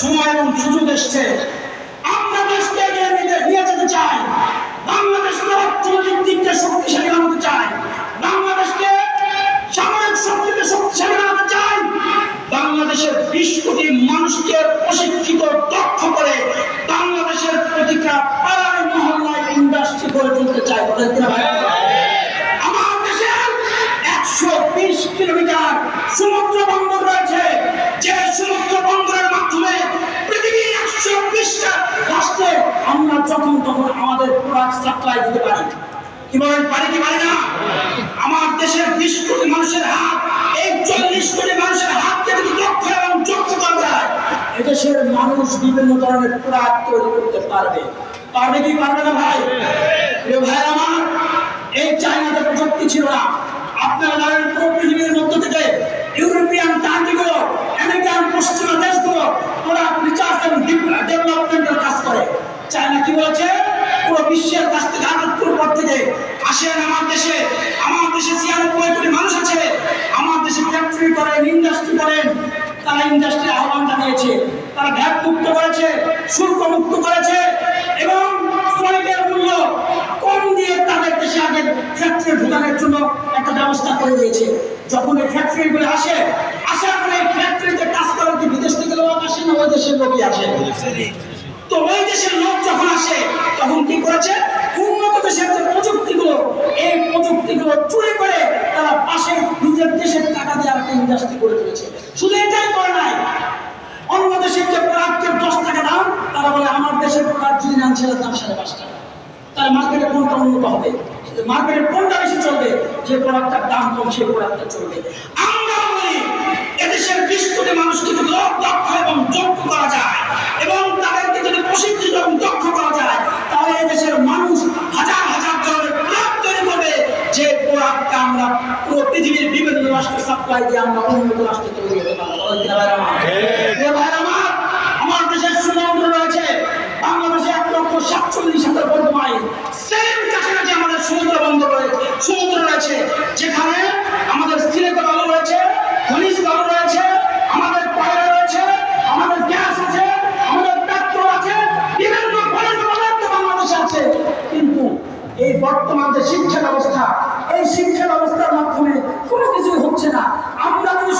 সময় এবং সুযোগ এসছে। আমরা দেশকে এগিয়ে নিয়ে যেতে চাই, বাংলাদেশকে অর্থনৈতিক দিক থেকে শক্তিশালী বানাতে চাই, বাংলাদেশকে সামরিক শক্তিতে শক্তিশালী বানাতে চাই, বাংলাদেশের 20 কোটি মানুষকে প্রশিক্ষিত দক্ষ করে বাংলাদেশের প্রতিটা পাড়ায় মহল্লায় ইন্ডাস্ট্রি গড়ে তুলতে চাই। আমার দেশের 120 কিলোমিটার সমুদ্র বন্দর রয়েছে, যে সমুদ্র বন্দরের মাধ্যমে পৃথিবীর 120টা রাষ্ট্রে আমরা যখন তখন আমাদের প্রোডাক্ট সাপ্লাই দিতে পারি। কি বলেন, পারি কি পারি না? আমার দেশের 20 কোটি মানুষের হাত, এই 40 কোটি মানুষের হাতকে যদি দক্ষ এবং যোগ্য করা যায়, এদেশের মানুষ বিভিন্ন ধরনের প্রোডাক্ট তৈরি করতে পারবে। পারবে কি পারবে না ভাই? প্রিয় ভাই আমার, এই চায়নাতে প্রযুক্তি ছিল না। আপনারা জানেন পুরো পৃথিবীর মধ্য থেকে ইউরোপিয়ান কান্ট্রিগুলো, আমেরিকান পশ্চিমা দেশগুলো প্রোডাক্ট রিসার্চ এবং ডেভেলপমেন্টের কাজ করে। চায়না কি বলেছে? পুরো বিশ্বের কাছ থেকে আটাত্তর পর থেকে আসেন আমার দেশে 96 কোটি মানুষ আছে, আমার দেশে ফ্যাক্টরি করেন, ইন্ডাস্ট্রি করেন। তারা ইন্ডাস্ট্রি আহ্বান জানিয়েছে, তারা ভ্যাট মুক্ত করেছে, শুল্ক মুক্ত করেছে এবং শ্রমিকের মূল্য কম দিয়ে তাদের দেশে আগে ফ্যাক্টরি ঢোকানোর জন্য একটা ব্যবস্থা করে দিয়েছে। যখন এই ফ্যাক্টরিগুলো আসে, আসার পরে এই ফ্যাক্টরিতে কাজ করার কি বিদেশ থেকে লোক আসে না ওই দেশের লোকই আসে? তো ওই দেশের লোক যখন আসে তখন কি করেছে? উন্নত দেশের যে প্রযুক্তিগুলো, এই প্রযুক্তিগুলো চুরি করে তারা পাশে নিজের দেশের টাকা দিয়ে একটা ইন্ডাস্ট্রি করে তুলেছে। শুধু এটাই করে নাই, অন্য দেশের যে প্রোডাক্টের 10 টাকা দাম, তারা বলে আমার দেশের প্রোডাক্ট যদি নেন সেটার দাম 5.5 টাকা। তাহলে মার্কেটে কোনটা উন্নত হবে, মার্কেটে কোনটা বেশি চলবে? যে প্রোডাক্টটার দাম কম সেই প্রোডাক্টটা চলবে। আমরা বলি এদেশের 20 কোটি মানুষকে যদি দক্ষ এবং যোগ্য করা যায় এবং তাদেরকে যদি প্রশিক্ষিত এবং দক্ষ করা যায়, তাহলে এদেশের মানুষ হাজার হাজার ধরনের প্রোডাক্ট তৈরি করবে, যে প্রোডাক্টটা আমরা পুরো পৃথিবীর বিভিন্ন রাষ্ট্রে সাপ্লাই দিয়ে আমরা উন্নত রাষ্ট্রে তৈরি হতে পারবো। আমার দেশের সমুদ্র রয়েছে, বাংলাদেশে 1,47,000 বর্গ মাইল। সেম কাছাকাছি আমাদের সমুদ্র বন্দর রয়েছে, সমুদ্র রয়েছে, যেখানে আমাদের সিলেট বালু রয়েছে, খনিজ বালু রয়েছে, আমাদের কয়লা রয়েছে, আমাদের গ্যাস আছে, আমাদের পেট্রোল আছে, বিভিন্ন খনিজ পদার্থ বাংলাদেশে আছে। কিন্তু এই বর্তমান যে শিক্ষা ব্যবস্থা, এই শিক্ষা ব্যবস্থার মাধ্যমে কোনো কিছুই হচ্ছে না। আমরা যদি